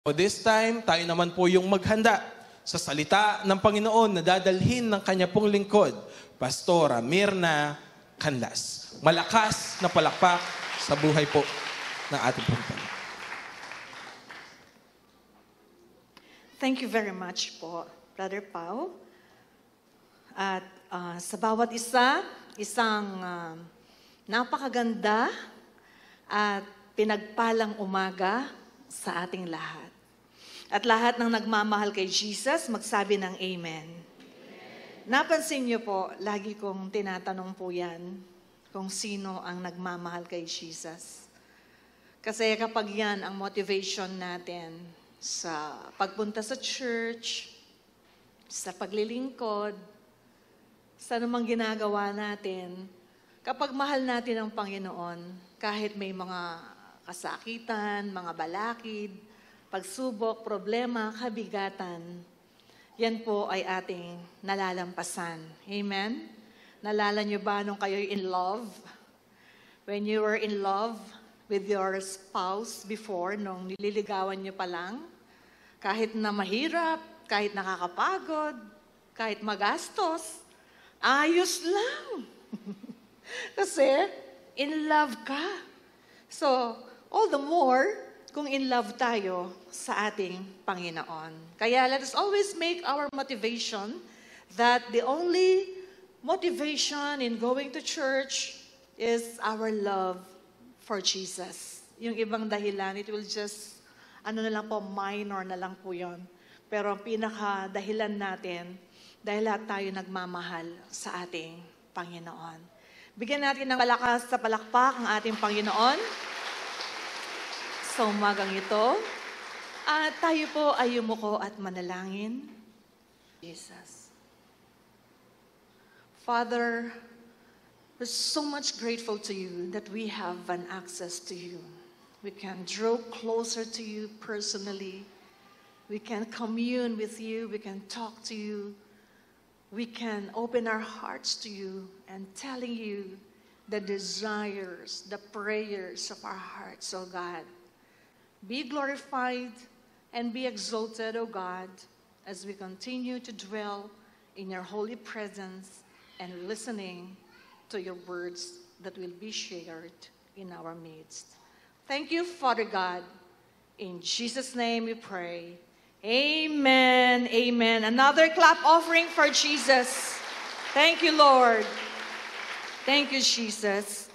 So this time, tayo naman po yung maghanda sa salita ng Panginoon na dadalhin ng kanya pong lingkod, Pastora Mirna Canlas. Malakas na palakpak sa buhay po ng ating pong Panginoon. Thank you very much po, Brother Pao. At sa bawat isa, isang napakaganda at pinagpalang umaga sa ating lahat. At lahat ng nagmamahal kay Jesus, magsabi ng Amen. Napansin niyo po, lagi kong tinatanong po yan, kung sino ang nagmamahal kay Jesus. Kasi kapag yan ang motivation natin sa pagpunta sa church, sa paglilingkod, sa namang ginagawa natin, kapag mahal natin ang Panginoon, kahit may mga kasakitan, mga balakid, pagsubok, problema, kabigatan, yan po ay ating nalalampasan. Amen? Nalala niyo ba nung kayo'y in love? When you were in love with your spouse before, nung nililigawan niyo pa lang, kahit na mahirap, kahit nakakapagod, kahit magastos, ayos lang. Kasi in love ka. So, all the more kung in love tayo sa ating Panginoon. Kaya let us always make our motivation that the only motivation in going to church is our love for Jesus. Yung ibang dahilan, it will just, na lang po, minor na lang po yun. Pero ang pinaka-dahilan natin, dahil lahat tayo nagmamahal sa ating Panginoon. Bigyan natin ng malakas sa palakpak ang ating Panginoon sa umagang ito. At tayo po ay yumuko at manalangin. Jesus. Father, we're so much grateful to you that we have an access to you. We can draw closer to you personally. We can commune with you. We can talk to you. We can open our hearts to you and telling you the desires, the prayers of our hearts, oh God. Be glorified and be exalted, O God, as we continue to dwell in your holy presence and listening to your words that will be shared in our midst. Thank you, Father God. In Jesus' name we pray. Amen. Amen. Another clap offering for Jesus. Thank you, Lord. Thank you, Jesus.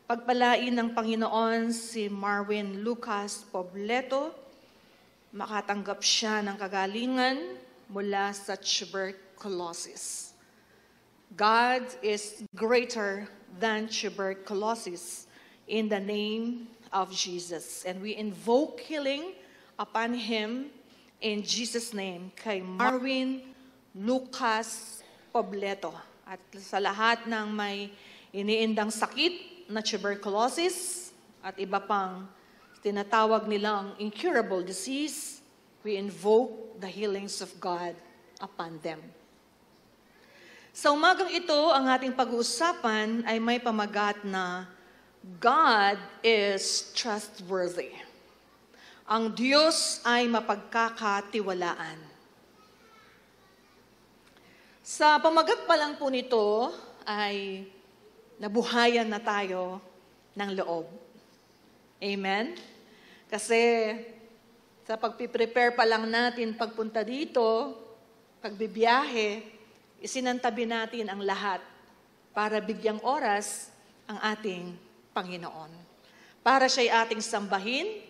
Pagpalain ng Panginoon si Marwin Lucas Pobleto. Makatanggap siya ng kagalingan mula sa tuberculosis. God is greater than tuberculosis in the name of Jesus. And we invoke healing upon him in Jesus' name. Kay Marwin Lucas Pobleto. At sa lahat ng may iniindang sakit na tuberculosis at iba pang tinatawag nilang incurable disease, we invoke the healings of God upon them. Sa umagang ito, ang ating pag-uusapan ay may pamagat na God is trustworthy. Ang Diyos ay mapagkakatiwalaan. Sa pamagat pa lang po nito ay nabuhayan na tayo ng loob. Amen? Kasi sa pagpiprepare pa lang natin pagpunta dito, pagbibiyahe, isinantabi natin ang lahat para bigyang oras ang ating Panginoon. Para siya'y ating sambahin,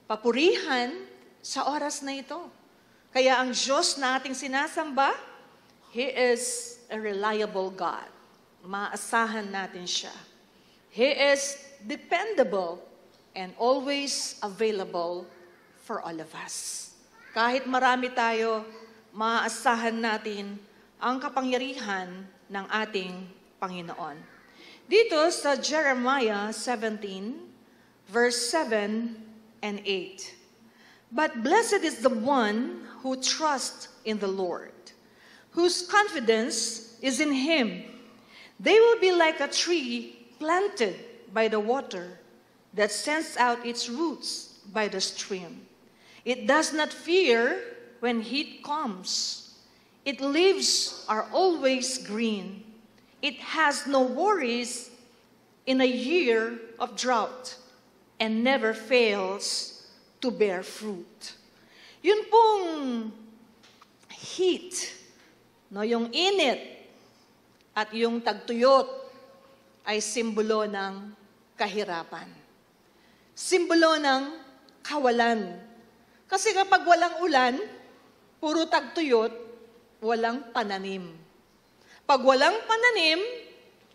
papurihan sa oras na ito. Kaya ang Diyos na ating sinasamba, He is a reliable God. Maasahan natin siya. He is dependable and always available for all of us. Kahit marami tayo, maaasahan natin ang kapangyarihan ng ating Panginoon. Dito sa Jeremiah 17, verse 7 and 8. But blessed is the one who trusts in the Lord, whose confidence is in Him. They will be like a tree planted by the water that sends out its roots by the stream. It does not fear when heat comes. Its leaves are always green. It has no worries in a year of drought and never fails to bear fruit. Yun pong heat, no, yung init at yung tagtuyot ay simbolo ng kahirapan. Simbolo ng kawalan. Kasi kapag walang ulan, puro tagtuyot, walang pananim. Pag walang pananim,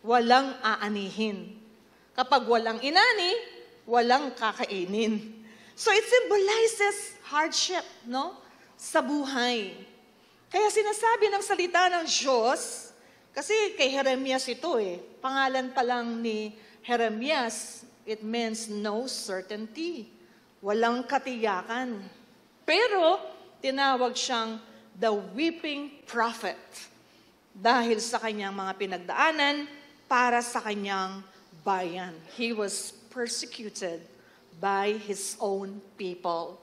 walang aanihin. Kapag walang inani, walang kakainin. So it symbolizes hardship, no? Sa buhay. Kaya sinasabi ng salita ng Diyos, kasi kay Jeremias ito pangalan pa lang ni Jeremias, it means no certainty. Walang katiyakan. Pero tinawag siyang the weeping prophet dahil sa kanyang mga pinagdaanan para sa kanyang bayan. He was persecuted by his own people.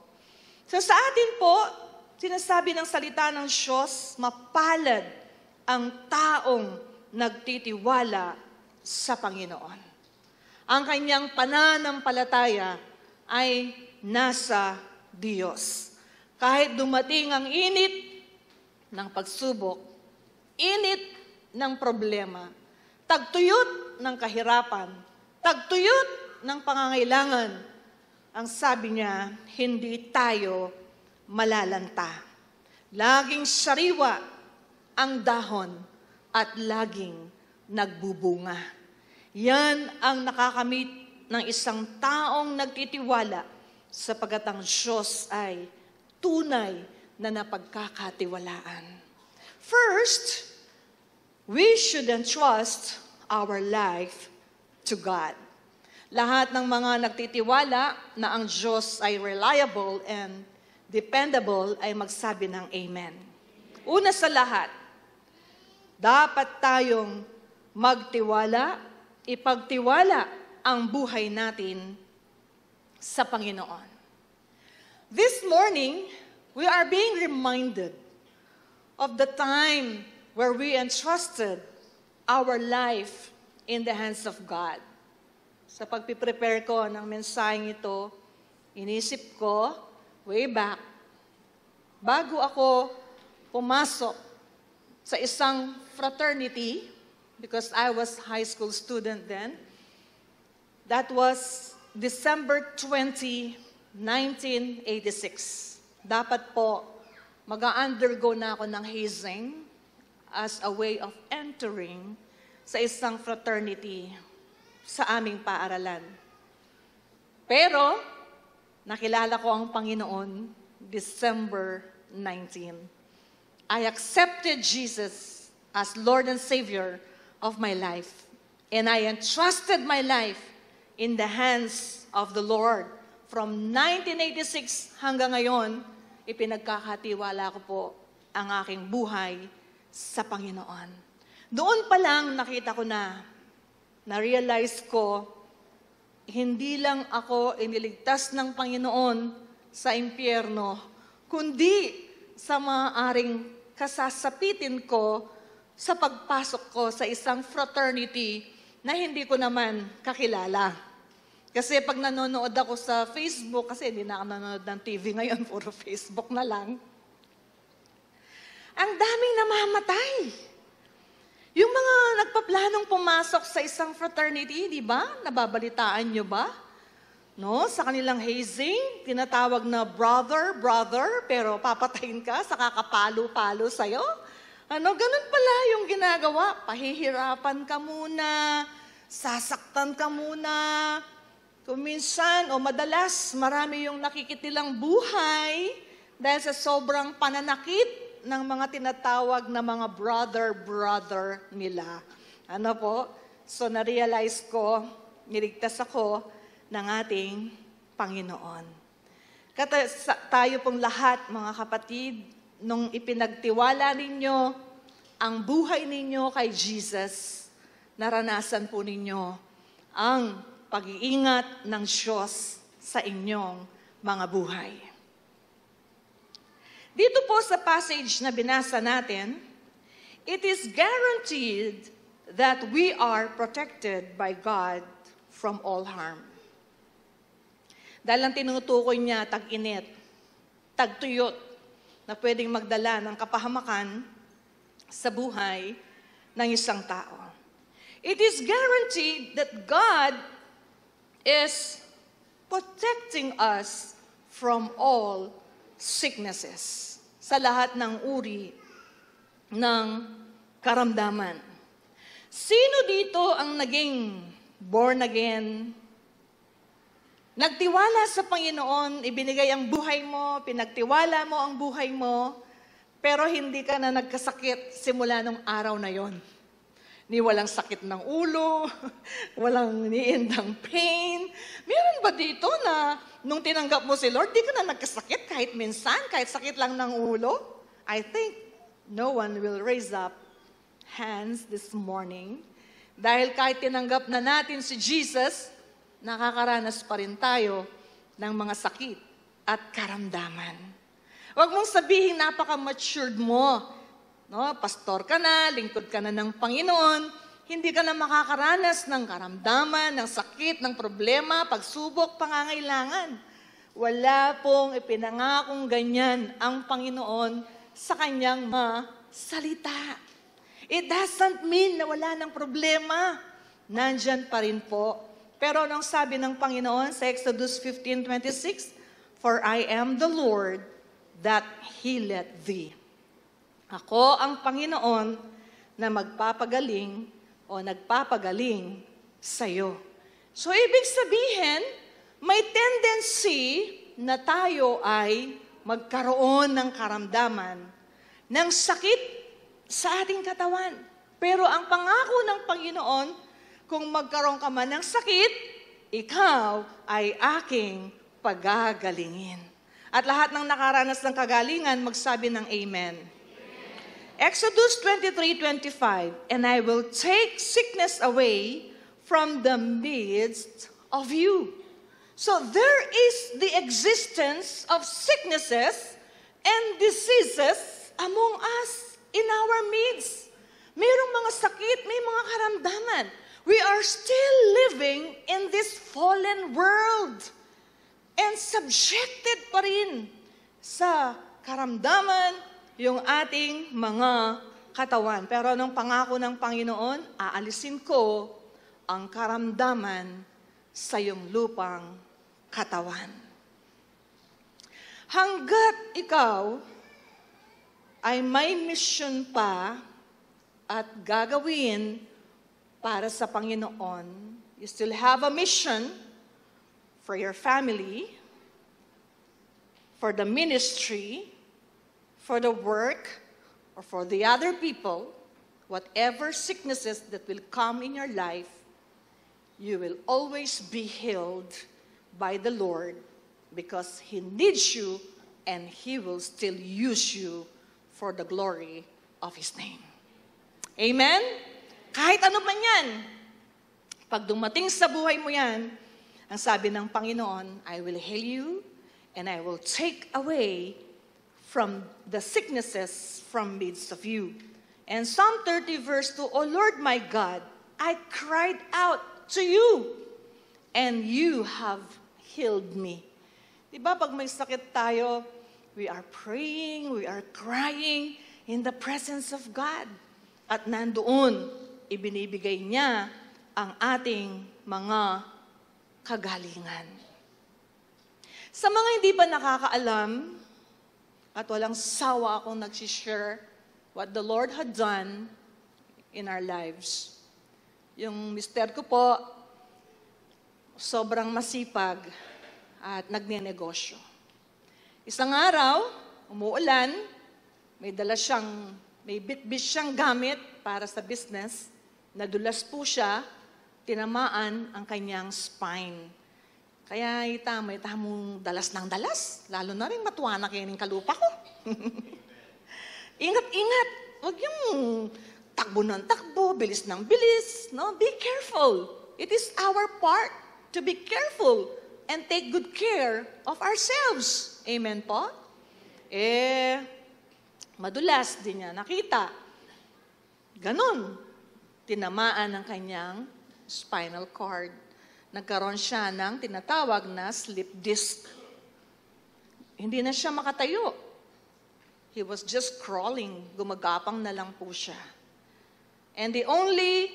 So sa atin po, sinasabi ng salita ng Diyos, mapalad ang taong nagtitiwala sa Panginoon. Ang kanyang pananampalataya ay nasa Diyos. Kahit dumating ang init ng pagsubok, init ng problema, tagtuyot ng kahirapan, tagtuyot ng pangangailangan, ang sabi niya, hindi tayo malalanta. Laging sariwa ang dahon at laging nagbubunga. Yan ang nakakamit ng isang taong nagtitiwala sapagkat ang Diyos ay tunay na napagkakatiwalaan. First, we should entrust our life to God. Lahat ng mga nagtitiwala na ang Diyos ay reliable and dependable ay magsabi ng Amen. Una sa lahat, dapat tayong magtiwala, ipagtiwala ang buhay natin sa Panginoon. This morning, we are being reminded of the time where we entrusted our life in the hands of God. Sa pagpiprepare ko ng mensaheng ito, inisip ko, way back, bago ako pumasok sa isang fraternity, because I was high school student then, that was December 20, 1986. Dapat po, mag-undergo na ako ng hazing as a way of entering sa isang fraternity sa aming paaralan. Pero, nakilala ko ang Panginoon December 19. I accepted Jesus as Lord and Savior of my life. And I entrusted my life in the hands of the Lord. From 1986 hanggang ngayon, ipinagkakatiwala ko po ang aking buhay sa Panginoon. Doon pa lang nakita ko na-realize ko, hindi lang ako iniligtas ng Panginoon sa impyerno, kundi sa maaaring kasasapitin ko sa pagpasok ko sa isang fraternity na hindi ko naman kakilala. Kasi pag nanonood ako sa Facebook, kasi hindi na ako nanonood ng TV ngayon, puro Facebook na lang, ang daming namamatay. Yung mga nagpaplanong pumasok sa isang fraternity, di ba? Nababalitaan nyo ba? No? Sa kanilang hazing, tinatawag na brother, pero papatayin ka sa kakapalo-palo sa'yo. Ganun pala yung ginagawa. Pahihirapan ka muna, sasaktan ka muna. Kung minsan o madalas, marami yung nakikitilang buhay dahil sa sobrang pananakit ng mga tinatawag na mga brother nila. So na-realize ko, niligtas ako ng ating Panginoon. Tayo pong lahat, mga kapatid, nung ipinagtiwala ninyo ang buhay ninyo kay Jesus, naranasan po ninyo ang pag-iingat ng Diyos sa inyong mga buhay. Dito po sa passage na binasa natin, it is guaranteed that we are protected by God from all harm. Dahil ang tinutukoy niya, tag-init, tagtuyot, na pwedeng magdala ng kapahamakan sa buhay ng isang tao. It is guaranteed that God is protecting us from all sicknesses, sa lahat ng uri ng karamdaman. Sino dito ang naging born again? Nagtiwala sa Panginoon, ibinigay ang buhay mo, pinagtiwala mo ang buhay mo, pero hindi ka na nagkasakit simula nung araw na yon. Ni walang sakit ng ulo, walang niindang pain. Meron ba dito na nung tinanggap mo si Lord, di ka na nagkasakit kahit minsan, kahit sakit lang ng ulo? I think no one will raise up hands this morning. Dahil kahit tinanggap na natin si Jesus, nakakaranas pa rin tayo ng mga sakit at karamdaman. Huwag mong sabihin napaka-matured mo. No, pastor ka na, lingkod ka na ng Panginoon, hindi ka na makakaranas ng karamdaman, ng sakit, ng problema, pagsubok, pangangailangan. Wala pong ipinangakong ganyan ang Panginoon sa kanyang mga salita. It doesn't mean na wala ng problema. Nandyan pa rin po. Pero anong sabi ng Panginoon sa Exodus 15:26? For I am the Lord that healeth thee. Ako ang Panginoon na magpapagaling o nagpapagaling sa iyo. So, ibig sabihin, may tendency na tayo ay magkaroon ng karamdaman, ng sakit sa ating katawan. Pero ang pangako ng Panginoon, kung magkaroon ka man ng sakit, ikaw ay aking pagagalingin. At lahat ng nakaranas ng kagalingan, magsabi ng Amen. Exodus 23:25, and I will take sickness away from the midst of you. So there is the existence of sicknesses and diseases among us in our midst. Mayroong mga sakit, may mga karamdaman. We are still living in this fallen world and subjected pa rin sa karamdaman, yung ating mga katawan. Pero anong pangako ng Panginoon? Aalisin ko ang karamdaman sa iyong lupang katawan. Hanggat ikaw ay may mission pa at gagawin para sa Panginoon, you still have a mission for your family, for the ministry, for the work, or for the other people, whatever sicknesses that will come in your life, you will always be healed by the Lord because He needs you and He will still use you for the glory of His name. Amen? Kahit ano man yan, pag dumating sa buhay mo yan, ang sabi ng Panginoon, I will heal you and I will take away from the sicknesses from midst of you. And Psalm 30 verse 2, O Lord my God, I cried out to you, and you have healed me. Diba pag may sakit tayo, we are praying, we are crying in the presence of God. At nandoon, ibinibigay niya ang ating mga kagalingan. Sa mga hindi pa nakakaalam, at walang sawa akong nagsishare what the Lord had done in our lives. Yung mister ko po, sobrang masipag at nagnenegosyo. Isang araw, umuulan, may bit-bit siyang gamit para sa business, nadulas po siya, tinamaan ang kanyang spine. Kaya may tamong dalas ng dalas. Lalo na rin matuwanak yan yung kalupa ko. Ingat-ingat. Huwag yung takbo ng takbo, bilis ng bilis. No? Be careful. It is our part to be careful and take good care of ourselves. Amen po? Madulas, di niya nakita. Ganon. Tinamaan ang kanyang spinal cord. Nagkaroon siya ng tinatawag na slip disc. Hindi na siya makatayo. He was just crawling. Gumagapang na lang po siya. And the only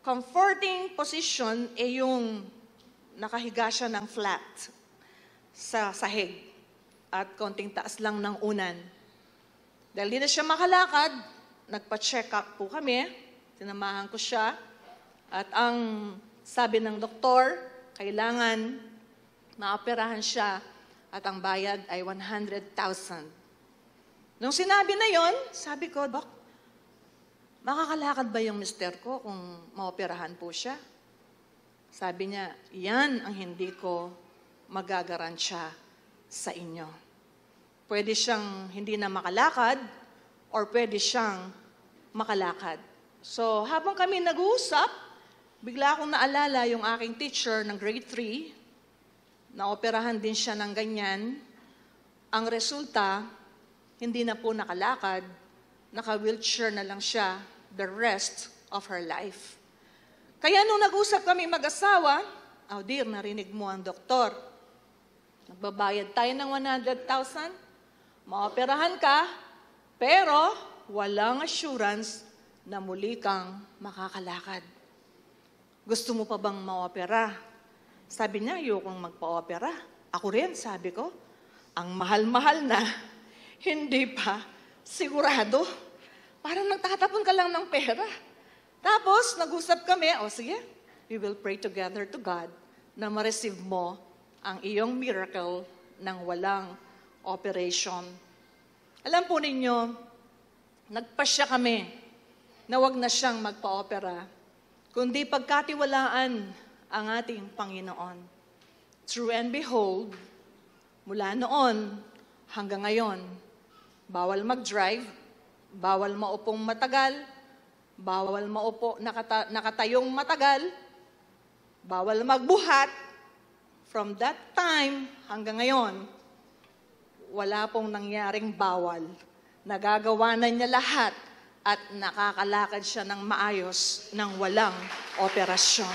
comforting position ay yung nakahiga siya ng flat sa sahig at konting taas lang ng unan. Dahil di na siya makalakad, nagpa-check up po kami, sinamahan ko siya, at ang sabi ng doktor, kailangan maoperahan siya at ang bayad ay 100,000. Nung sinabi na yon, sabi ko, Dok, makakalakad ba yung mister ko kung maoperahan po siya? Sabi niya, yan ang hindi ko magagaransya sa inyo. Pwede siyang hindi na makalakad or pwede siyang makalakad. So habang kami nag-uusap, bigla akong naalala yung aking teacher ng grade 3, naoperahan din siya ng ganyan. Ang resulta, hindi na po nakalakad, naka-wheelchair na lang siya the rest of her life. Kaya nung nag-usap kami mag-asawa, oh dear, narinig mo ang doktor. Nagbabayad tayo ng 100,000, maoperahan ka, pero walang assurance na muli kang makakalakad. Gusto mo pa bang maopera? Sabi niya, ayokong magpa-opera. Ako rin, sabi ko, ang mahal-mahal na, hindi pa sigurado. Parang nagtatapon ka lang ng pera. Tapos, nag-usap kami, sige, we will pray together to God na ma-receive mo ang iyong miracle ng walang operation. Alam po ninyo, nagpasya kami na wag na siyang magpa-opera, kundi pagkatiwalaan ang ating Panginoon. True and behold, mula noon hanggang ngayon, bawal mag-drive, bawal maupong matagal, bawal maupo nakatayong matagal, bawal magbuhat. From that time hanggang ngayon, wala pong nangyaring bawal. Nagagawa na niya lahat at nakakalakad siya ng maayos ng walang operasyon.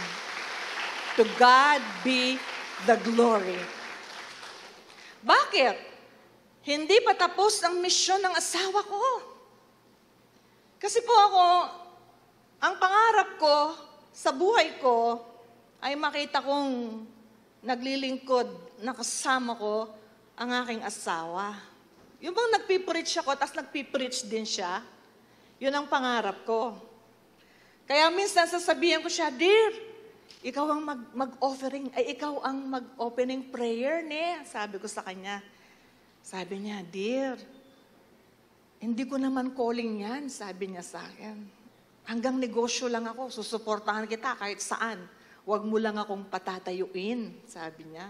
To God be the glory. Bakit? Hindi pa tapos ang misyon ng asawa ko. Kasi po ako, ang pangarap ko sa buhay ko ay makita kong naglilingkod na kasama ko ang aking asawa. Yung bang nagpipreach ako, tapos nagpipreach din siya, yun ang pangarap ko. Kaya minsan sasabihan ko siya, Dear, ikaw ang mag-offering, ay ikaw ang mag-opening prayer, ne? Sabi ko sa kanya. Sabi niya, Dear, hindi ko naman calling yan, sabi niya sa akin. Hanggang negosyo lang ako, susuportahan kita kahit saan. Huwag mo lang akong patatayuin, sabi niya.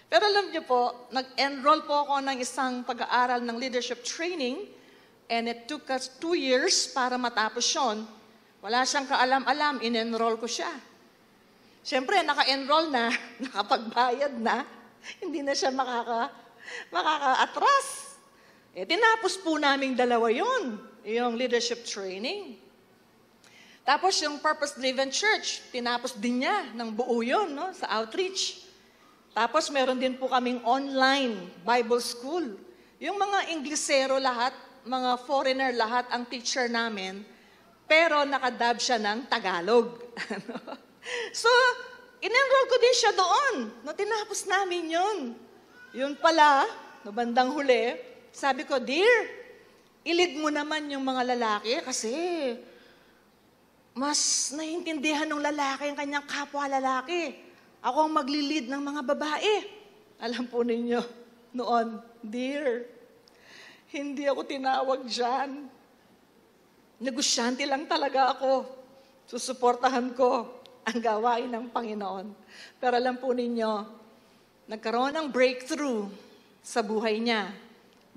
Pero alam niyo po, nag-enroll po ako ng isang pag-aaral ng leadership training and it took us 2 years para matapos yun. Wala siyang kaalam-alam, in-enroll ko siya. Siyempre, naka-enroll na, nakapagbayad na, hindi na siya makaka-atras. Tinapos po naming dalawa yun, yung leadership training. Tapos yung Purpose-Driven Church, tinapos din niya ng buo yun, no, sa outreach. Tapos meron din po kaming online Bible school. Yung mga Inglesero lahat, mga foreigner lahat ang teacher namin, pero nakadub siya ng Tagalog. So, in-enroll ko din siya doon. No, tinapos namin yun. Yun pala, no bandang huli, sabi ko, Dear, ilid mo naman yung mga lalaki kasi mas naiintindihan ng lalaki ang kanyang kapwa lalaki. Ako ang maglilid ng mga babae. Alam po ninyo, noon, Dear, hindi ako tinawag dyan. Negosyante lang talaga ako. Susuportahan ko ang gawain ng Panginoon. Pero alam po ninyo, nagkaroon ng breakthrough sa buhay niya.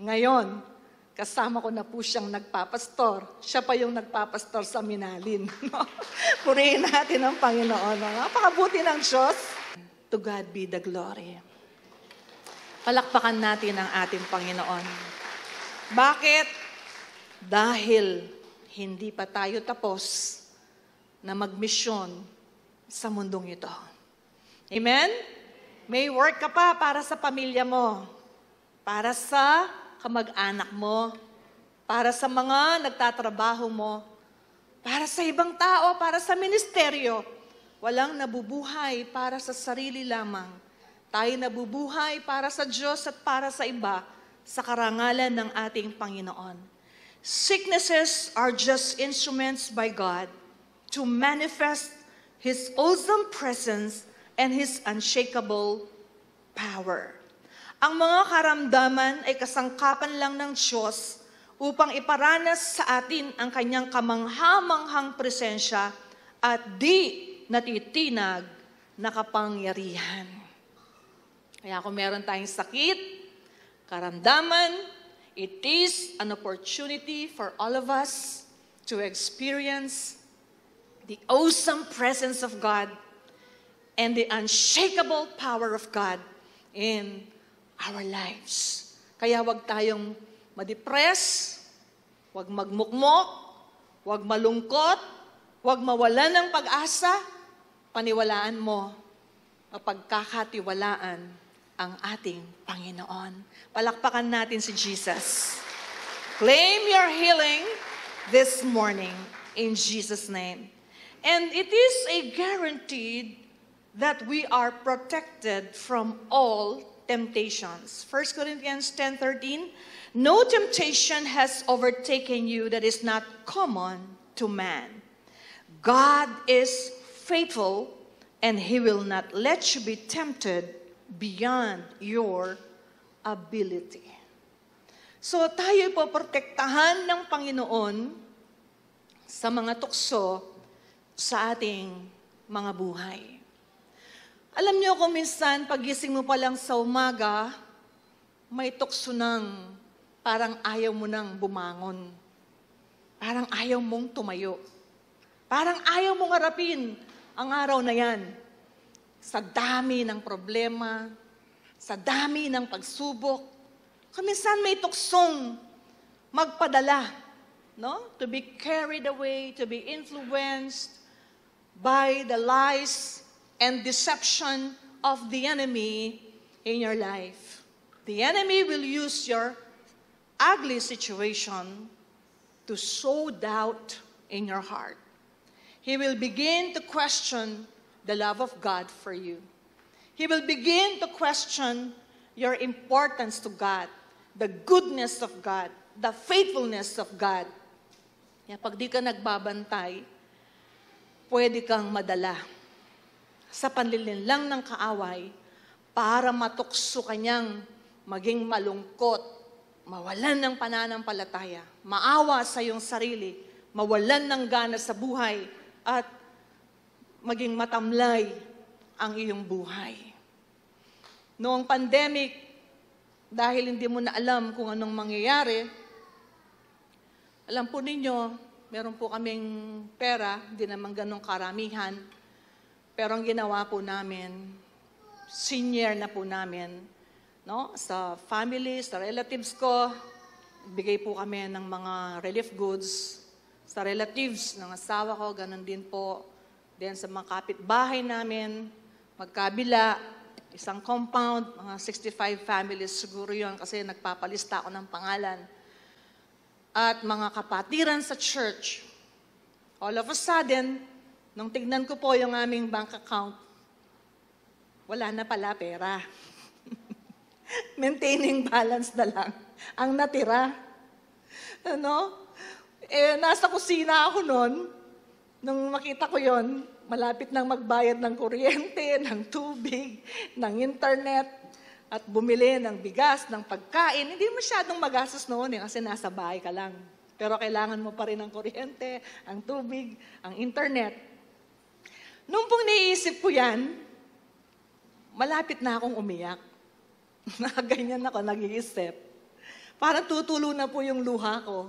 Ngayon, kasama ko na po siyang nagpapastor. Siya pa yung nagpapastor sa Minalin. Purihin natin ang Panginoon. Napakabuti ng Diyos. To God be the glory. Palakpakan natin ang ating Panginoon. Bakit? Dahil hindi pa tayo tapos na magmisyon sa mundong ito. Amen? May work ka pa para sa pamilya mo, para sa kamag-anak mo, para sa mga nagtatrabaho mo, para sa ibang tao, para sa ministeryo. Walang nabubuhay para sa sarili lamang. Tayo nabubuhay para sa Diyos at para sa iba, sa karangalan ng ating Panginoon. Sicknesses are just instruments by God to manifest His awesome presence and His unshakable power. Ang mga karamdaman ay kasangkapan lang ng Diyos upang iparanas sa atin ang kanyang kamangha-manghang presensya at di natitinag na kapangyarihan. Kaya kung meron tayong sakit, karamdaman, it is an opportunity for all of us to experience the awesome presence of God and the unshakable power of God in our lives. Kaya wag tayong ma-depress, wag magmukmok, wag malungkot, wag mawalan ng pag-asa. Paniwalaan mo, mapagkakatiwalaan ang ating Panginoon. Palakpakan natin si Jesus. Claim your healing this morning in Jesus' name. And it is a guaranteed that we are protected from all temptations. 1 Corinthians 10:13, no temptation has overtaken you that is not common to man. God is faithful and He will not let you be tempted beyond your ability. So tayo po protektahan ng Panginoon sa mga tukso sa ating mga buhay. Alam niyo kung minsan pagising mo pa lang sa umaga, may tukso ng parang ayaw mo nang bumangon. Parang ayaw mong tumayo. Parang ayaw mong harapin ang araw na yan. Sa dami ng problema, sa dami ng pagsubok, minsan may tuksong magpadala, no? To be carried away, to be influenced by the lies and deception of the enemy in your life. The enemy will use your ugly situation to sow doubt in your heart. He will begin to question the love of God for you. He will begin to question your importance to God, the goodness of God, the faithfulness of God. Kaya pag di ka nagbabantay, pwede kang madala sa panlilinlang ng kaaway para matukso kanyang maging malungkot, mawalan ng pananampalataya, maawa sa iyong sarili, mawalan ng gana sa buhay, at maging matamlay ang iyong buhay. Noong pandemic, dahil hindi mo na alam kung anong mangyayari, alam po ninyo, meron po kaming pera, hindi naman ganong karamihan, pero ang ginawa po namin, senior na po namin, no? Sa family, sa relatives ko, bigay po kami ng mga relief goods. Sa relatives ng asawa ko, ganun din po. Then sa mga kapitbahay namin, magkabila, isang compound, mga 65 families siguro yun kasi nagpapalista ako ng pangalan. At mga kapatiran sa church. All of a sudden, nung tignan ko po yung aming bank account, wala na pala pera. Maintaining balance na lang ang natira. Ano? Nasa kusina ako noon, nung makita ko yon, malapit nang magbayad ng kuryente, ng tubig, ng internet, at bumili ng bigas, ng pagkain. Hindi masyadong magastos noon kasi nasa bahay ka lang. Pero kailangan mo pa rin ang kuryente, ang tubig, ang internet. Nung pong naiisip ko yan, malapit na akong umiyak. Nakaganyan ako, nag-iisip. Parang tutulo na po yung luha ko.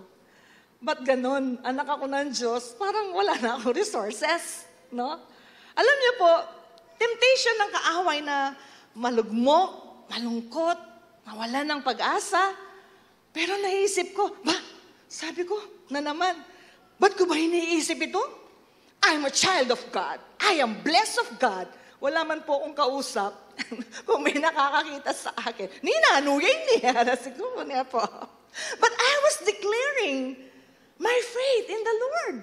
Ba't ganon? Anak ako ng Diyos, parang wala na akong resources. No? Alam niyo po, temptation ng kaaway na malugmok, malungkot, mawalan ng pag-asa, Pero naisip ko, sabi ko na naman, ba't ko ba iniisip ito? I'm a child of God. I am blessed of God. Wala man po akong kausap kung may nakakakita sa akin. Ninanugay niya. Siguro niya po. But I was declaring my faith in the Lord.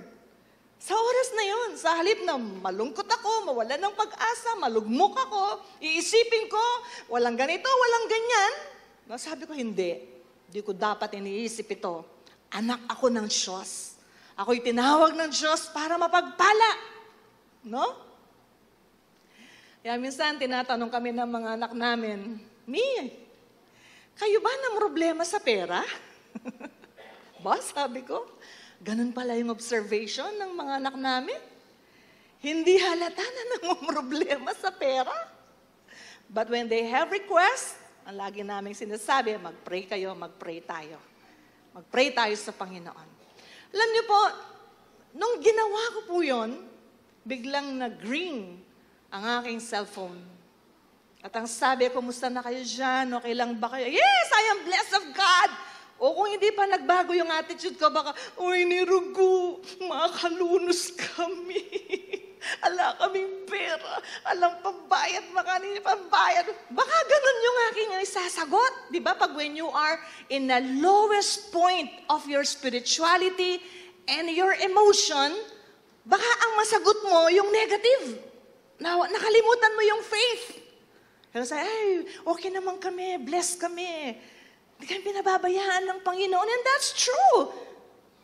Sa oras na yun, sa halip na malungkot ako, mawala ng pag-asa, malugmok ako, iisipin ko, walang ganito, walang ganyan. Sabi ko, hindi ko dapat iniisip ito. Anak ako ng Diyos. Ako'y tinawag ng Diyos para mapagpala. No? Kaya minsan, tinatanong kami ng mga anak namin, kayo ba ng problema sa pera? Sabi ko, ganun pala yung observation ng mga anak namin. Hindi halata na ng problema sa pera. But when they have requests, ang lagi namin sinasabi, mag-pray kayo, mag-pray tayo. Mag-pray tayo sa Panginoon. Alam niyo po, nung ginawa ko po yun, biglang nag-ring ang aking cellphone. At ang sabi, kumusta na kayo dyan? Okay lang ba kayo? Yes, I am blessed of God! O kung hindi pa nagbago yung attitude ko, baka, uy, nirugo, makalunos kami. Ala kaming pera, alang pambayad, makanin pambayad. Baka ganun yung aking isasagot. Di ba? Pag when you are in the lowest point of your spirituality and your emotion, baka ang masagot mo yung negative. Nakalimutan mo yung faith. Kaya say, okay naman kami, blessed kami. Hindi kami pinababayaan ng Panginoon. And that's true.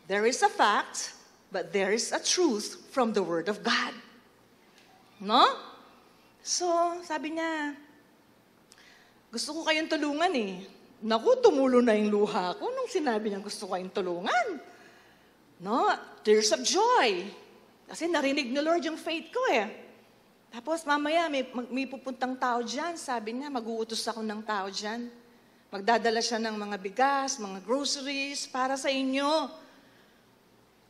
There is a fact, but there is a truth from the Word of God. No? So, sabi niya, gusto ko kayong tulungan eh. Naku, tumulo na yung luha ko nung sinabi niya gusto ko kayong tulungan. No? Tears of joy. Kasi narinig ni Lord yung faith ko eh. Tapos mamaya may pupuntang tao dyan. Sabi niya, mag-uutos ako ng tao dyan. Magdadala siya ng mga bigas, mga groceries para sa inyo.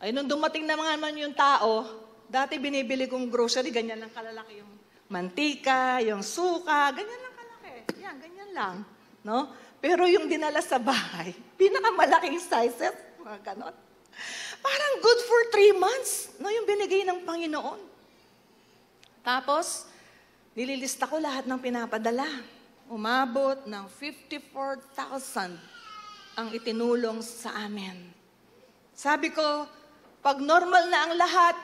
Ay, nung dumating naman yung tao, dati binibili kong grocery, ganyan lang kalalaki yung mantika, yung suka, ganyan lang kalaki. Yan, ganyan lang. No? Pero yung dinala sa bahay, pinakamalaking sizes, mga ganon. Parang good for 3 months, no, yung binigay ng Panginoon. Tapos, nililista ko lahat ng pinapadala. Umabot ng 54,000 ang itinulong sa amin. Sabi ko, pag normal na ang lahat,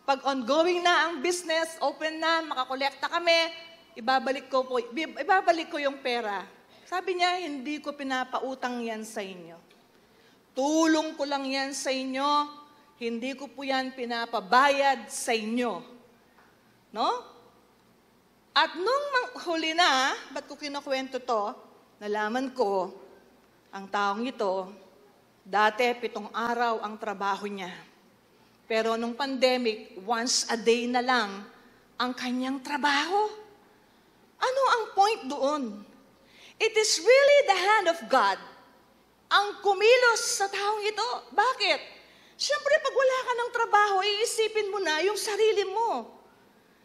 pag ongoing na ang business, open na, makakolekta kami, ibabalik ko yung pera. Sabi niya, hindi ko pinapautang yan sa inyo. Tulong ko lang yan sa inyo, hindi ko po yan pinapabayad sa inyo. No? At nung huli na, ba't ko kinukwento to, nalaman ko, ang taong ito, dati 7 araw ang trabaho niya. Pero nung pandemic, once a day na lang ang kanyang trabaho. Ano ang point doon? It is really the hand of God ang kumilos sa taong ito. Bakit? Siyempre, pag wala ka ng trabaho, iisipin mo na yung sarili mo.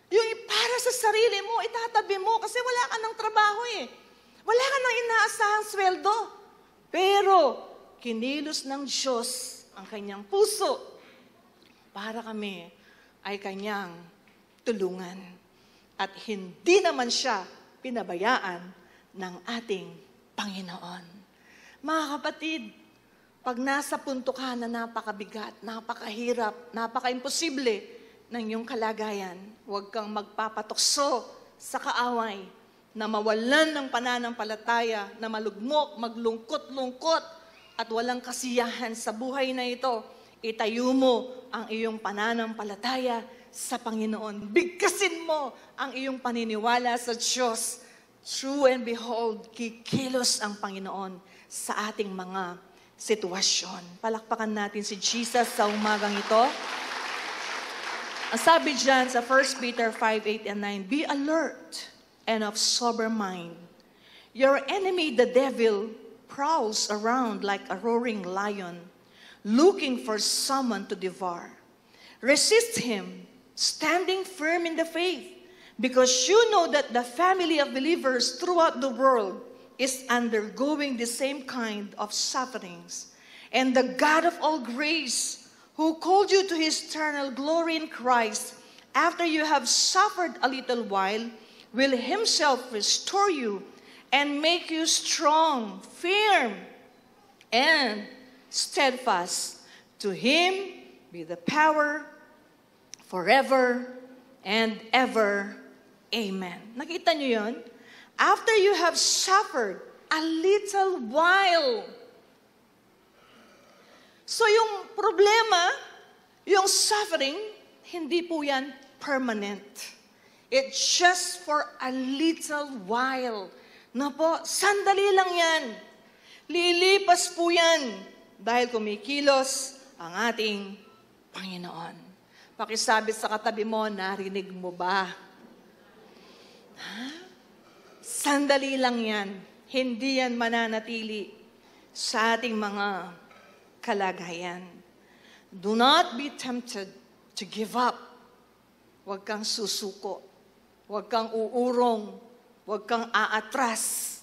Yung para sa sarili mo, itatabi mo kasi wala ka ng trabaho eh. Wala ka ng inaasahang sweldo. Pero, kinilos ng Diyos ang kanyang puso para kami ay kanyang tulungan. At hindi naman siya pinabayaan ng ating Panginoon. Mga kapatid, pag nasa punto ka na napakabigat, napakahirap, napaka-imposible ng iyong kalagayan, huwag kang magpapatukso sa kaaway na mawalan ng pananampalataya, na malugmok, maglungkot-lungkot, at walang kasiyahan sa buhay na ito. Itayo mo ang iyong pananampalataya sa Panginoon. Bigkasin mo ang iyong paniniwala sa Diyos. True and behold, kikilos ang Panginoon sa ating mga sitwasyon. Palakpakan natin si Jesus sa umagang ito. Ang sabi dyan sa 1 Peter 5:8 and 9, be alert and of sober mind. Your enemy, the devil, prowls around like a roaring lion, looking for someone to devour. Resist him, standing firm in the faith, because you know that the family of believers throughout the world is undergoing the same kind of sufferings. And the God of all grace, who called you to his eternal glory in Christ, after you have suffered a little while, will himself restore you and make you strong, firm, and steadfast. To him be the power forever and ever. Amen. Nakita niyo yun? After you have suffered a little while. So yung problema, yung suffering, hindi po yan permanent. It's just for a little while. Na po, sandali lang yan. Lilipas po yan dahil kumikilos ang ating Panginoon. Pakisabi sa katabi mo, narinig mo ba? Sandali lang yan. Hindi yan mananatili sa ating mga kalagayan. Do not be tempted to give up. Huwag kang susuko. Huwag kang uurong. Huwag kang aatras.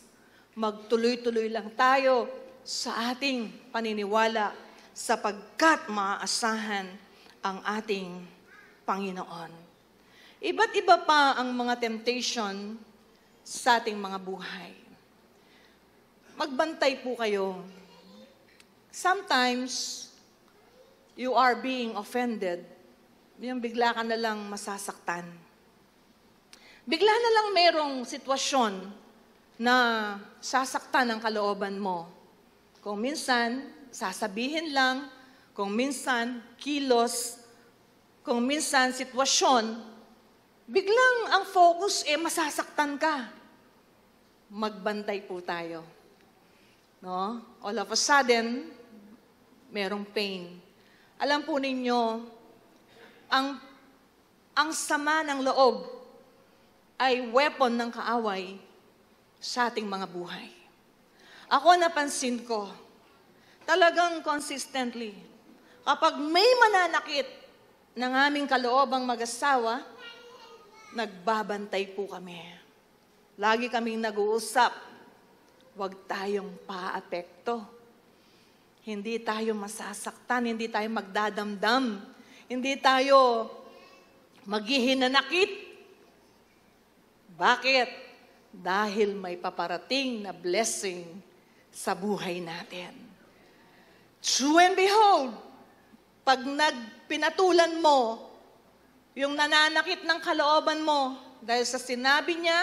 Magtuloy-tuloy lang tayo sa ating paniniwala sapagkat maaasahan ang ating Panginoon. Iba't iba pa ang mga temptation sa ating mga buhay. Magbantay po kayo. Sometimes, you are being offended. Yung bigla ka na lang masasaktan. Bigla na lang merong sitwasyon na sasaktan ang kalooban mo. Kung minsan, sasabihin lang. Kung minsan, kilos. Kung minsan, sitwasyon. Biglang ang focus masasaktan ka. Magbantay po tayo. No? All of a sudden, merong pain. Alam po ninyo, ang sama ng loob ay weapon ng kaaway sa ating mga buhay. Ako napansin ko, talagang consistently, kapag may mananakit ng aming kaloobang mag-asawa, nagbabantay po kami. Lagi kaming nag-uusap, huwag tayong paapekto. Hindi tayo masasaktan, hindi tayo magdadamdam, hindi tayo maghihinanakit. Bakit? Dahil may paparating na blessing sa buhay natin. True and behold, pag pinatulan mo yung nananakit ng kalooban mo dahil sa sinabi niya,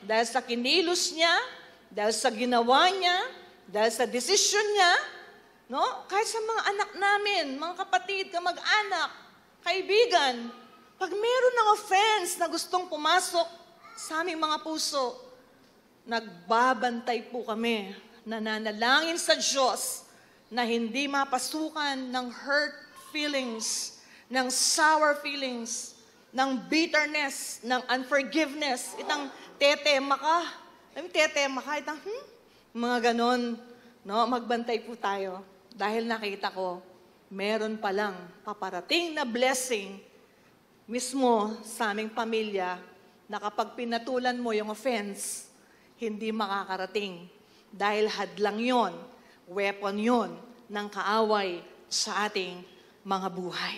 dahil sa kinilos niya, dahil sa ginawa niya, dahil sa desisyon niya, no? Kahit sa mga anak namin, mga kapatid, kamag-anak, kaibigan, pag meron ng offense na gustong pumasok sa aming mga puso, nagbabantay po kami, nananalangin sa Diyos na hindi mapasukan ng hurt feelings, ng sour feelings, ng bitterness, ng unforgiveness, itang tetema ka, itang mga ganon, no? Magbantay po tayo dahil nakita ko, meron palang paparating na blessing mismo sa aming pamilya na kapag pinatulan mo yung offense, hindi makakarating. Dahil hadlang yon, weapon yon ng kaaway sa ating mga buhay.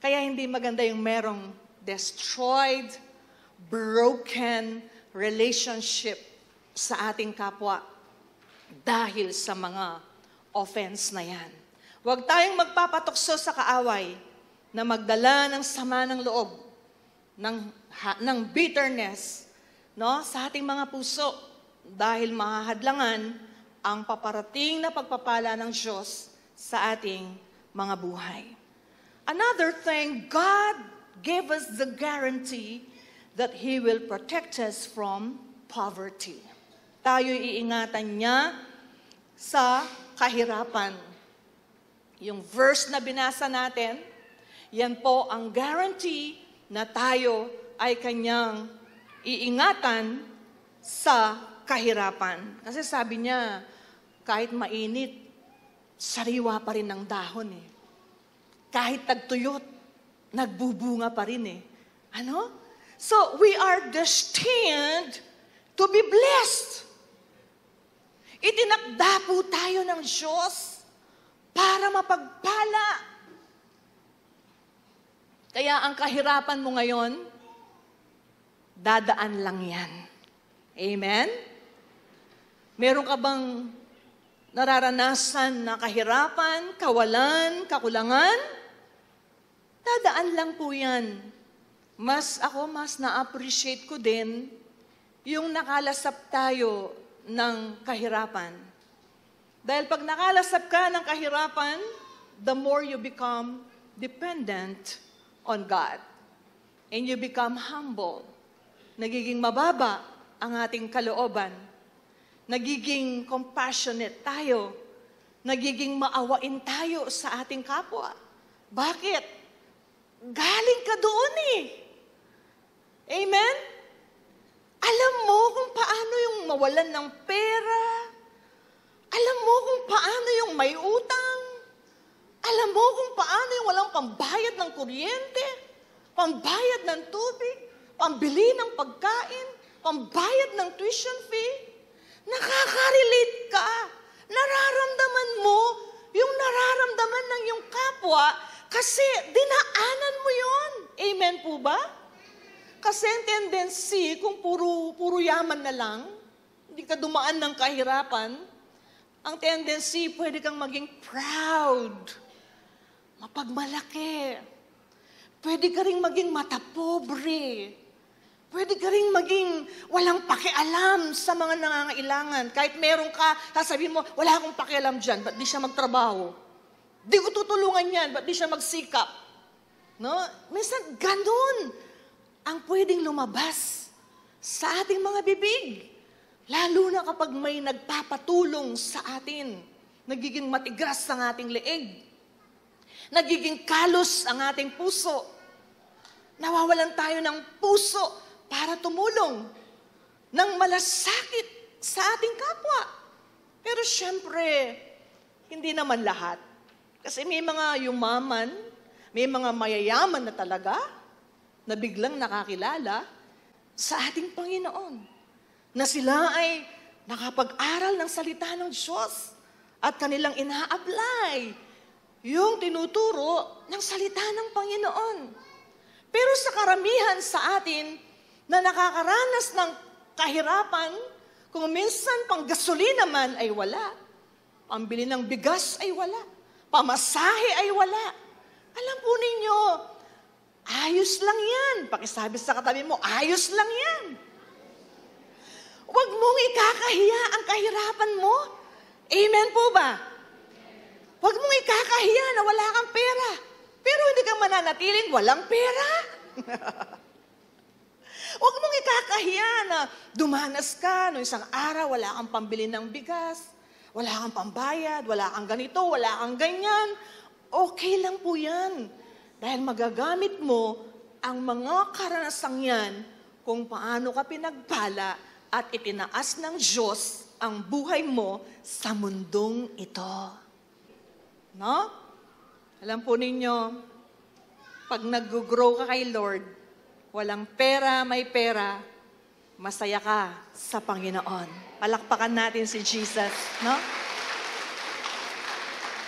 Kaya hindi maganda yung merong destroyed, broken relationship sa ating kapwa dahil sa mga offense na yan. Huwag tayong magpapatukso sa kaaway na magdala ng sama ng loob, ng bitterness, no, sa ating mga puso dahil mahahadlangan ang paparating na pagpapala ng Diyos sa ating mga buhay. Another thing, God gave us the guarantee that He will protect us from poverty. Tayo iingatan niya sa kahirapan. Yung verse na binasa natin, yan po ang guarantee na tayo ay kanyang iingatan sa kahirapan. Kasi sabi niya, kahit mainit, sariwa pa rin ang dahon eh. Kahit tagtuyot, nagbubunga pa rin eh. Ano? So, we are destined to be blessed. Itinakda po tayo ng Diyos para mapagpala. Kaya ang kahirapan mo ngayon, dadaan lang yan. Amen? Meron ka bang nararanasan na kahirapan, kawalan, kakulangan? Dadaan lang po yan. Mas na-appreciate ko din yung nakalasap tayo ng kahirapan. Dahil pag nakalasap ka ng kahirapan, the more you become dependent on God. And you become humble. Nagiging mababa ang ating kalooban. Nagiging compassionate tayo. Nagiging maawain tayo sa ating kapwa. Bakit? Galing ka doon eh. Amen? Alam mo kung paano yung mawalan ng pera. Alam mo kung paano yung may utang. Alam mo kung paano yung walang pambayad ng kuryente, pambayad ng tubig, pambili ng pagkain, pambayad ng tuition fee. Nakaka-relate ka. Nararamdaman mo yung nararamdaman ng iyong kapwa kasi dinaanan mo yon. Amen po ba? Kasi ang tendency, kung puro yaman na lang, hindi ka dumaan ng kahirapan, ang tendency, pwede kang maging proud, mapagmalaki. Pwede ka rin maging matapobre. Pwede ka rin maging walang pakialam sa mga nangangailangan. Kahit meron ka, sasabihin mo, wala akong pakialam dyan, ba't di siya magtrabaho? Di ko tutulungan yan, ba't di siya magsikap? No? Minsan, ganun ang pwedeng lumabas sa ating mga bibig. Lalo na kapag may nagpapatulong sa atin. Nagiging matigas ang ating leeg. Nagiging kalos ang ating puso. Nawawalan tayo ng puso para tumulong ng malasakit sa ating kapwa. Pero syempre, hindi naman lahat. Kasi may mga yumaman, may mga mayayaman na talaga, na biglang nakakilala sa ating Panginoon. Na sila ay nakapag-aral ng salita ng Diyos at kanilang ina-apply yung tinuturo ng salita ng Panginoon. Pero sa karamihan sa atin na nakakaranas ng kahirapan, kung minsan pang gasolina man ay wala, pambili ng bigas ay wala, pamasahe ay wala. Alam po ninyo, ayos lang yan. Pakisabi sa katabi mo, ayos lang yan. Huwag mong ikakahiya ang kahirapan mo. Amen po ba? Huwag mong ikakahiya na wala kang pera. Pero hindi ka mananatiling walang pera. Huwag mong ikakahiya na dumanas ka no isang araw, wala kang pambili ng bigas, wala kang pambayad, wala kang ganito, wala kang ganyan. Okay lang po yan. Dahil magagamit mo ang mga karanasang yan kung paano ka pinagpala at itinaas ng Diyos ang buhay mo sa mundong ito. No? Alam po ninyo, pag nag-grow ka kay Lord, walang pera, may pera, masaya ka sa Panginoon. Palakpakan natin si Jesus, no?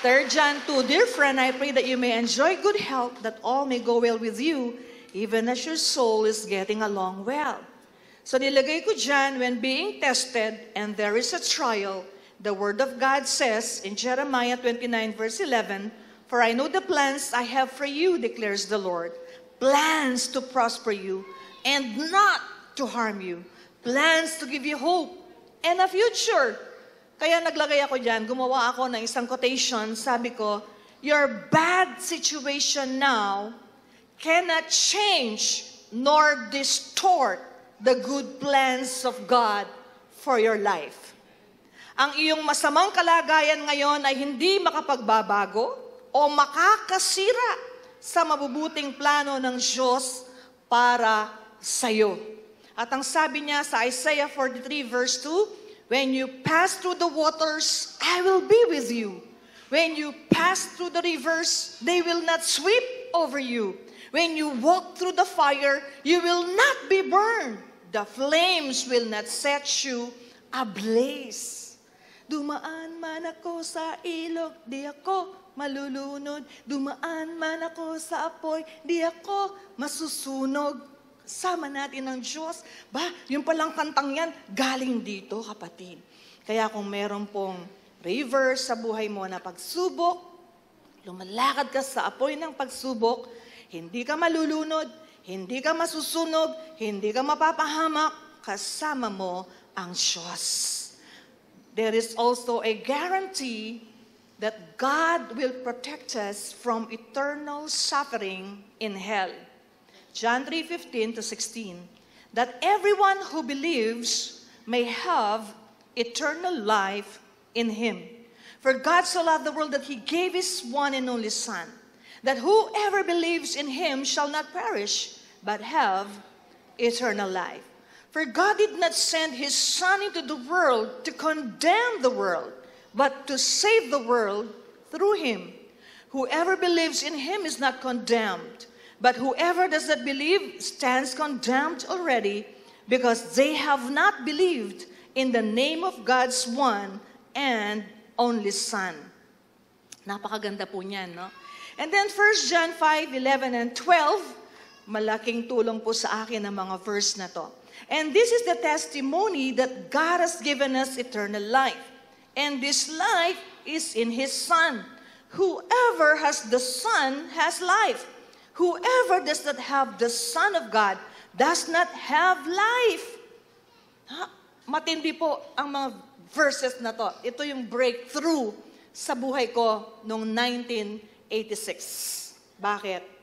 3 John 2, Dear friend, I pray that you may enjoy good health, that all may go well with you, even as your soul is getting along well. So nilagay ko dyan, when being tested, and there is a trial, the Word of God says in Jeremiah 29, verse 11, For I know the plans I have for you, declares the Lord, plans to prosper you and not to harm you, plans to give you hope and a future. Kaya naglagay ako dyan, gumawa ako ng isang quotation, sabi ko, your bad situation now cannot change nor distort the good plans of God for your life. Ang iyong masamang kalagayan ngayon ay hindi makapagbabago o makakasira sa mabubuting plano ng Diyos para sa iyo. At ang sabi niya sa Isaiah 43 verse 2, When you pass through the waters, I will be with you. When you pass through the rivers, they will not sweep over you. When you walk through the fire, you will not be burned. The flames will not set you ablaze. Dumaan man ako sa ilog, di ako malulunod. Dumaan man ako sa apoy, di ako masusunog. Sama natin ang Diyos. Yung palang kantang yan, galing dito, kapatid. Kaya kung meron pong river sa buhay mo na pagsubok, lumalakad ka sa apoy ng pagsubok, hindi ka malulunod, hindi ka masusunog, hindi ka mapapahamak, kasama mo ang Diyos. There is also a guarantee that God will protect us from eternal suffering in hell. John 3:15-16, that everyone who believes may have eternal life in Him. For God so loved the world that He gave His one and only Son, that whoever believes in Him shall not perish, but have eternal life. For God did not send His Son into the world to condemn the world, but to save the world through Him. Whoever believes in Him is not condemned, but whoever does not believe stands condemned already, because they have not believed in the name of God's one and only Son. Napakaganda po niyan, no? And then 1 John 5:11 and 12, malaking tulong po sa akin ang mga verse na to. And this is the testimony that God has given us eternal life. And this life is in His Son. Whoever has the Son has life. Whoever does not have the Son of God does not have life. Matindi po ang mga verses na to. Ito yung breakthrough sa buhay ko noong 1986. Bakit?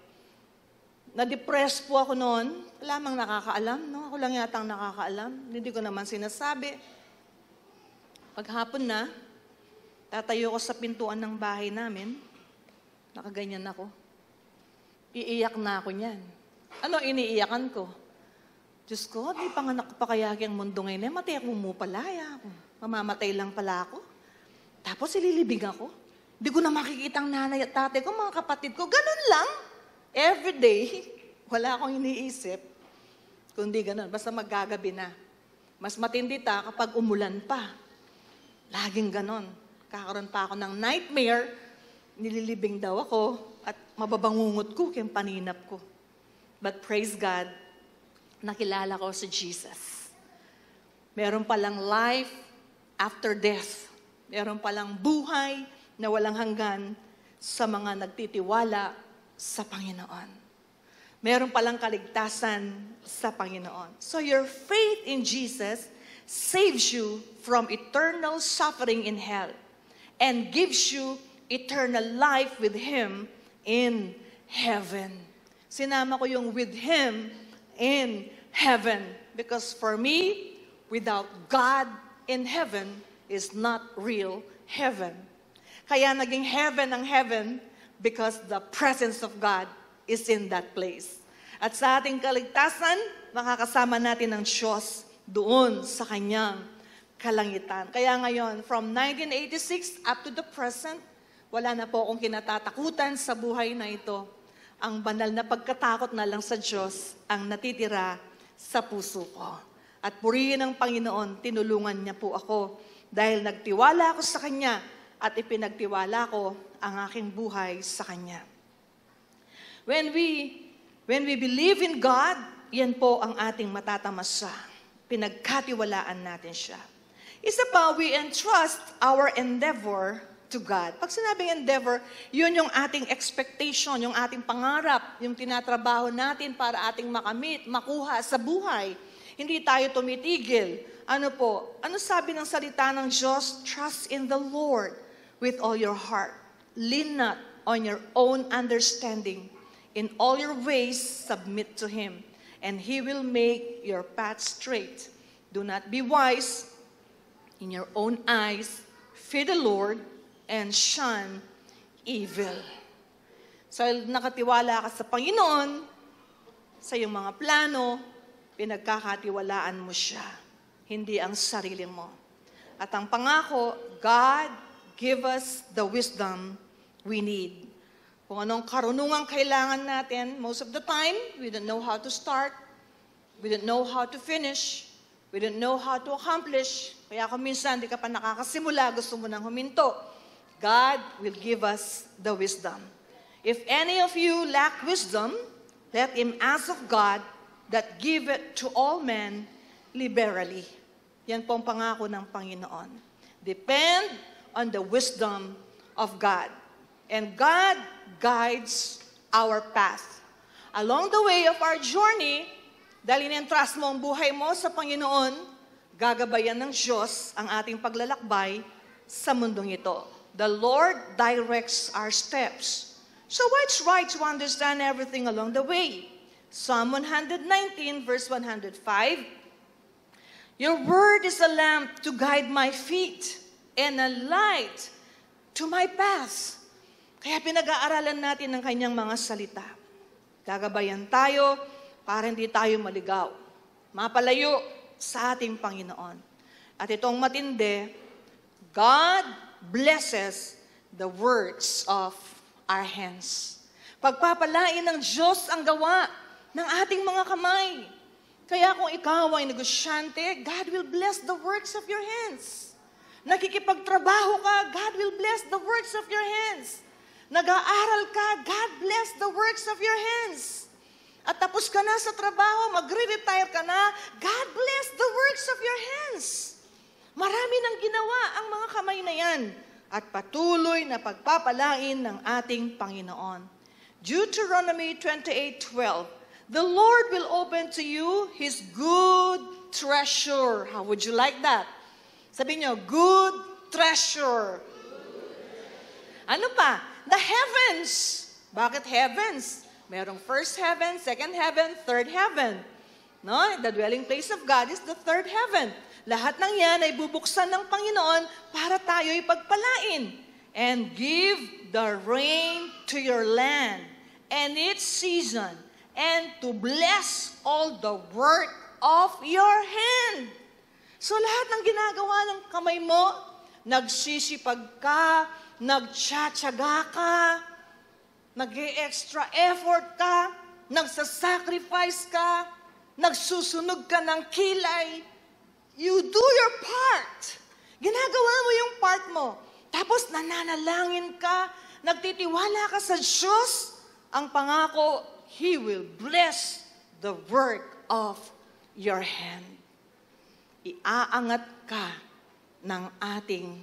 Na-depress po ako noon. Wala mang nakakaalam, no? Ako lang yatang nakakaalam. Hindi ko naman sinasabi. Paghapon na, tatayo ko sa pintuan ng bahay namin. Nakaganyan ako. Iiyak na ako niyan. Ano iniiyakan ko? Diyos ko, di panganak pa kaya ang mundo ngayon. Matay ako mo palaya. Mamamatay lang pala ako. Tapos ililibing ako. Di ko na makikita ang nanay at tatay ko, mga kapatid ko. Ganun lang. Every day, wala akong iniisip. Kundi ganun, basta maggagabi na. Mas matindi kapag umulan pa. Laging ganun. Kakaroon pa ako ng nightmare, nililibing daw ako, at mababangungot ko kayong paninap ko. But praise God, nakilala ko si Jesus. Meron palang life after death. Meron palang buhay na walang hanggan sa mga nagtitiwala sa Panginoon. Meron palang kaligtasan sa Panginoon. So your faith in Jesus saves you from eternal suffering in hell and gives you eternal life with Him in heaven. Sinama ko yung with Him in heaven. Because for me, without God in heaven is not real heaven. Kaya naging heaven ang heaven because the presence of God is in that place. At sa ating kaligtasan, makakasama natin ang Diyos doon sa Kanyang kalangitan. Kaya ngayon, from 1986 up to the present, wala na po akong kinatatakutan sa buhay na ito. Ang banal na pagkatakot na lang sa Diyos ang natitira sa puso ko. At purihin ng Panginoon, tinulungan niya po ako dahil nagtiwala ako sa Kanya at ipinagtiwala ko ang aking buhay sa Kanya. When we believe in God, yan po ang ating matatamasa. Pinagkatiwalaan natin siya. Isa pa, we entrust our endeavor to God. Pag sinabing endeavor, yun yung ating expectation, yung ating pangarap, yung tinatrabaho natin para ating makamit, makuha sa buhay. Hindi tayo tumitigil. Ano po? Ano sabi ng salita ng Diyos? Trust in the Lord with all your heart. Lean not on your own understanding. In all your ways, submit to Him, and He will make your path straight. Do not be wise in your own eyes. Fear the Lord and shun evil. So, nakatiwala ka sa Panginoon, sa iyong mga plano, pinagkakatiwalaan mo siya, hindi ang sarili mo. At ang pangako, God, give us the wisdom we need. Kung anong karunungang kailangan natin, most of the time, we don't know how to start, we don't know how to finish, We don't know how to accomplish. Kaya kung minsan di ka pa nakakasimula, gusto mo nang huminto. God will give us the wisdom. If any of you lack wisdom, let him ask of God that give it to all men liberally. Yan po ang pangako ng Panginoon. Depend on the wisdom of God. And God guides our path. Along the way of our journey, dahil in-entrust mo ang buhay mo sa Panginoon, gagabayan ng Diyos ang ating paglalakbay sa mundong ito. The Lord directs our steps. So it's right to understand everything along the way. Psalm 119, verse 105, Your word is a lamp to guide my feet and a light to my path. Kaya pinag-aaralan natin ang kanyang mga salita. Gagabayan tayo para hindi tayo maligaw, mapalayo sa ating Panginoon. At itong matindi, God blesses the works of our hands. Pagpapalain ng Diyos ang gawa ng ating mga kamay. Kaya kung ikaw ay negosyante, God will bless the works of your hands. Nakikipagtrabaho ka, God will bless the works of your hands. Nag-aaral ka, God bless the works of your hands. At tapos ka na sa trabaho, magre-retire ka na, God bless the works of your hands. Marami nang ginawa ang mga kamay na yan at patuloy na pagpapalain ng ating Panginoon. Deuteronomy 28:12, The Lord will open to you His good treasure. How would you like that? Sabi niyo, good treasure. Ano pa? The heavens. Bakit heavens? Merong first heaven, second heaven, third heaven. No? The dwelling place of God is the third heaven. Lahat ng yan ay bubuksan ng Panginoon para tayo'y pagpalain. And give the rain to your land and its season, and to bless all the work of your hand. So lahat ng ginagawa ng kamay mo, nagsisipag ka, nagtsatsaga ka, nag-extra effort ka, nagsasacrifice ka, nagsusunog ka ng kilay. You do your part. Ginagawa mo yung part mo. Tapos nananalangin ka, nagtitiwala ka sa Diyos, ang pangako, He will bless the work of your hand. Iaangat ka ng ating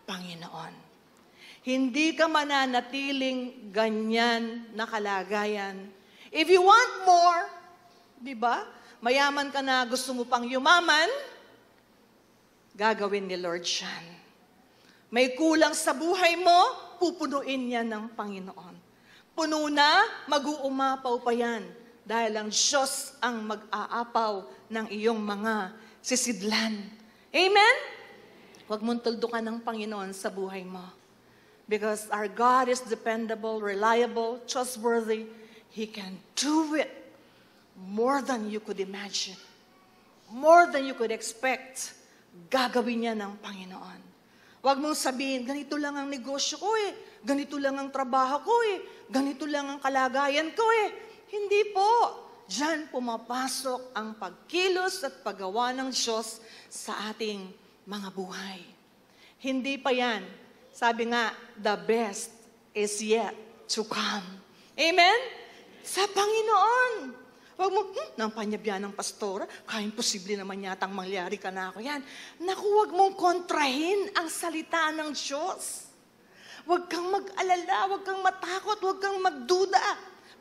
Panginoon. Hindi ka mananatiling ganyan na kalagayan. If you want more, di ba? Mayaman ka na, gusto mo pang yumaman, gagawin ni Lord yan. May kulang sa buhay mo, pupunuin yan ng Panginoon. Puno na, mag-uumapaw pa yan. Dahil ang Diyos ang mag-aapaw ng iyong mga sisidlan. Amen? Huwag mong tuldukan ng Panginoon sa buhay mo. Because our God is dependable, reliable, trustworthy. He can do it more than you could imagine. More than you could expect. Gagawin niya ng Panginoon. Huwag mong sabihin, ganito lang ang negosyo ko eh. Ganito lang ang trabaho ko eh. Ganito lang ang kalagayan ko eh. Hindi po. Diyan pumapasok ang pagkilos at paggawa ng Diyos sa ating mga buhay. Hindi pa yan. Sabi nga, the best is yet to come. Amen? Sa Panginoon. Huwag mo, nang panyabyan ng pastora, kaya imposible naman yatang mangyari ka na ako yan. Naku, huwag mong kontrahin ang salita ng Diyos. Huwag kang mag-alala, huwag kang matakot, huwag kang magduda.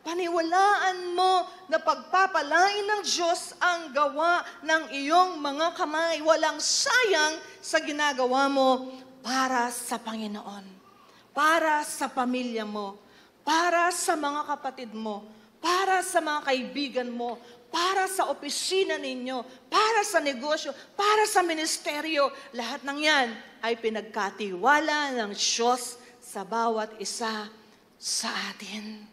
Paniwalaan mo na pagpapalain ng Diyos ang gawa ng iyong mga kamay. Walang sayang sa ginagawa mo para sa Panginoon, para sa pamilya mo, para sa mga kapatid mo, para sa mga kaibigan mo, para sa opisina ninyo, para sa negosyo, para sa ministeryo. Lahat ng yan ay pinagkatiwala ng Diyos sa bawat isa sa atin.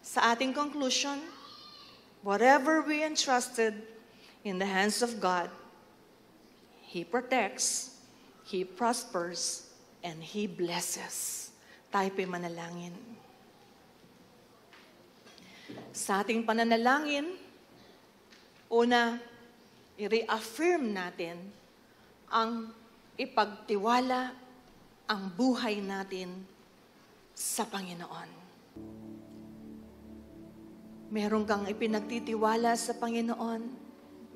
Sa ating conclusion, whatever we entrusted in the hands of God, He protects, He prospers, and He blesses. Tayo po'y manalangin. Sa ating pananalangin, una, i-reaffirm natin ang ipagtiwala ang buhay natin sa Panginoon. Meron kang ipinagtitiwala sa Panginoon.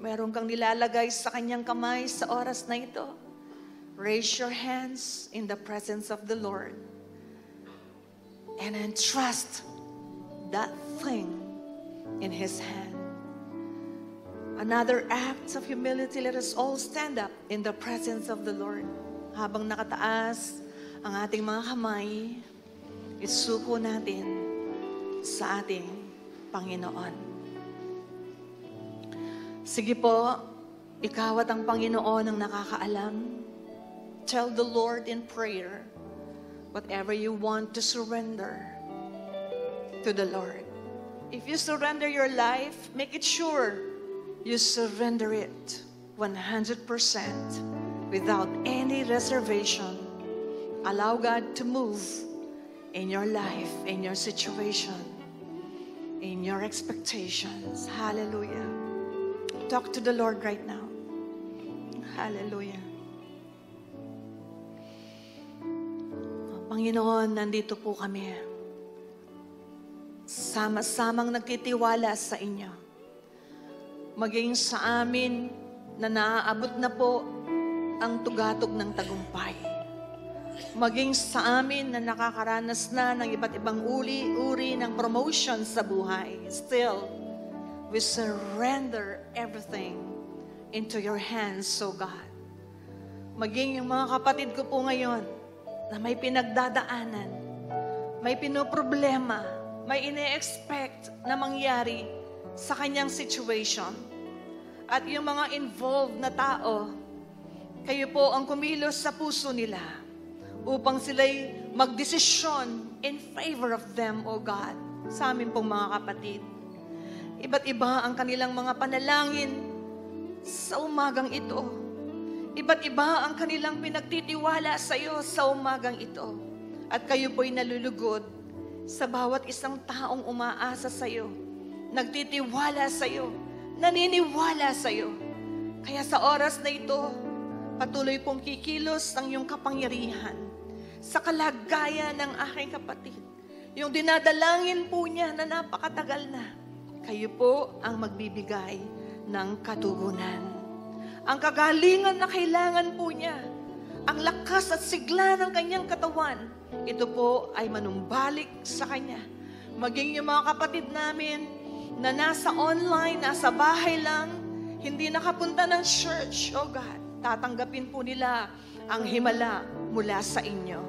Meron kang nilalagay sa kanyang kamay sa oras na ito. Raise your hands in the presence of the Lord and entrust that thing in His hand. Another act of humility, let us all stand up in the presence of the Lord. Habang nakataas ang ating mga kamay, isuko natin sa ating Panginoon. Sige po, ikaw at ang Panginoon ang nakakaalam. Tell the Lord in prayer whatever you want to surrender to the Lord. If you surrender your life, make it sure you surrender it 100% without any reservation. Allow God to move in your life, in your situation, in your expectations. Hallelujah. Talk to the Lord right now. Hallelujah. Panginoon, nandito po kami. Sama-samang nagtitiwala sa inyo. Maging sa amin na naaabot na po ang tugatog ng tagumpay. Maging sa amin na nakakaranas na ng iba't ibang uri ng promotion sa buhay. Still, we surrender everything into your hands, so God. Maging yung mga kapatid ko po ngayon na may pinagdadaanan, may pinoproblema, may ine-expect na mangyari sa kanyang situation. At yung mga involved na tao, kayo po ang kumilos sa puso nila upang sila'y magdesisyon in favor of them, O God, sa amin pong mga kapatid. Iba't iba ang kanilang mga panalangin sa umagang ito. Iba't iba ang kanilang pinagtitiwala sa iyo sa umagang ito. At kayo po'y nalulugod sa bawat isang taong umaasa sa iyo, nagtitiwala sa iyo, naniniwala sa iyo. Kaya sa oras na ito, patuloy pong kikilos ang iyong kapangyarihan sa kalagayan ng aking kapatid. Yung dinadalangin po niya na napakatagal na, kayo po ang magbibigay ng katugunan. Ang kagalingan na kailangan po niya, ang lakas at sigla ng kanyang katawan, ito po ay manumbalik sa kanya. Maging yung mga kapatid namin na nasa online, nasa bahay lang, hindi nakapunta ng church, oh God, tatanggapin po nila ang himala mula sa inyo.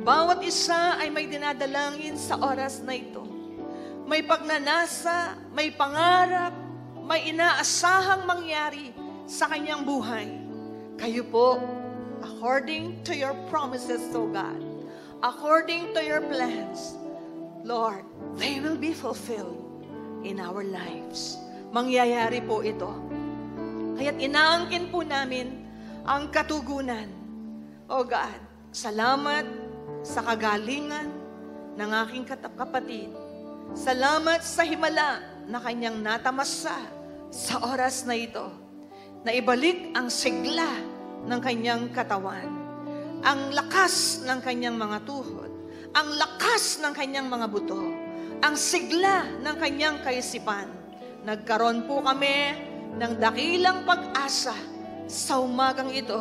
Bawat isa ay may dinadalangin sa oras na ito. May pagnanasa, may pangarap, may inaasahang mangyari sa kanyang buhay. Kayo po, according to your promises, O God, according to your plans, Lord, they will be fulfilled in our lives. Mangyayari po ito. Kaya't inaangkin po namin ang katugunan. O God, salamat sa kagalingan ng aking kapatid. Salamat sa himala na kanyang natamasa sa oras na ito, na ibalik ang sigla ng kanyang katawan, ang lakas ng kanyang mga tuhod, ang lakas ng kanyang mga buto, ang sigla ng kanyang kaisipan. Nagkaroon po kami ng dakilang pag-asa sa umagang ito.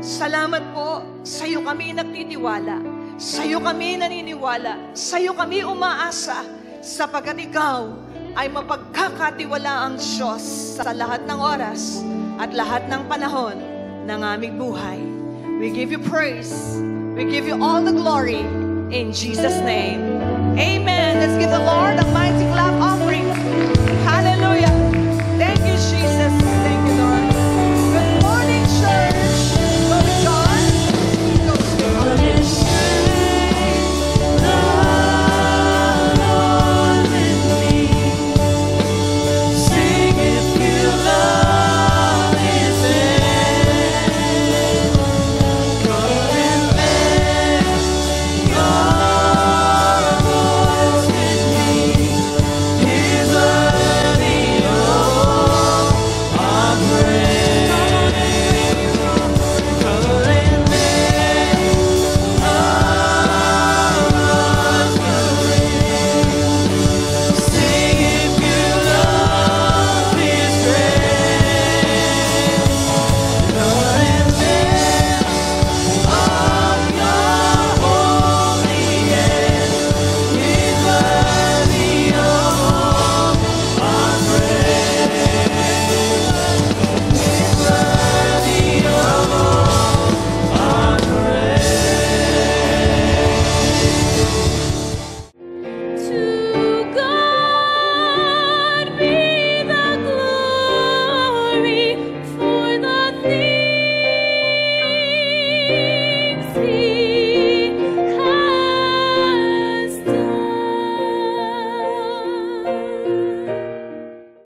Salamat po, sa iyo kami nagtitiwala, sa iyo kami naniniwala, sa iyo kami umaasa, sapagkat ikaw ay mapagkakatiwala ang Diyos sa lahat ng oras at lahat ng panahon ng aming buhay. We give you praise. We give you all the glory in Jesus' name. Amen. Let's give the Lord a mighty clap of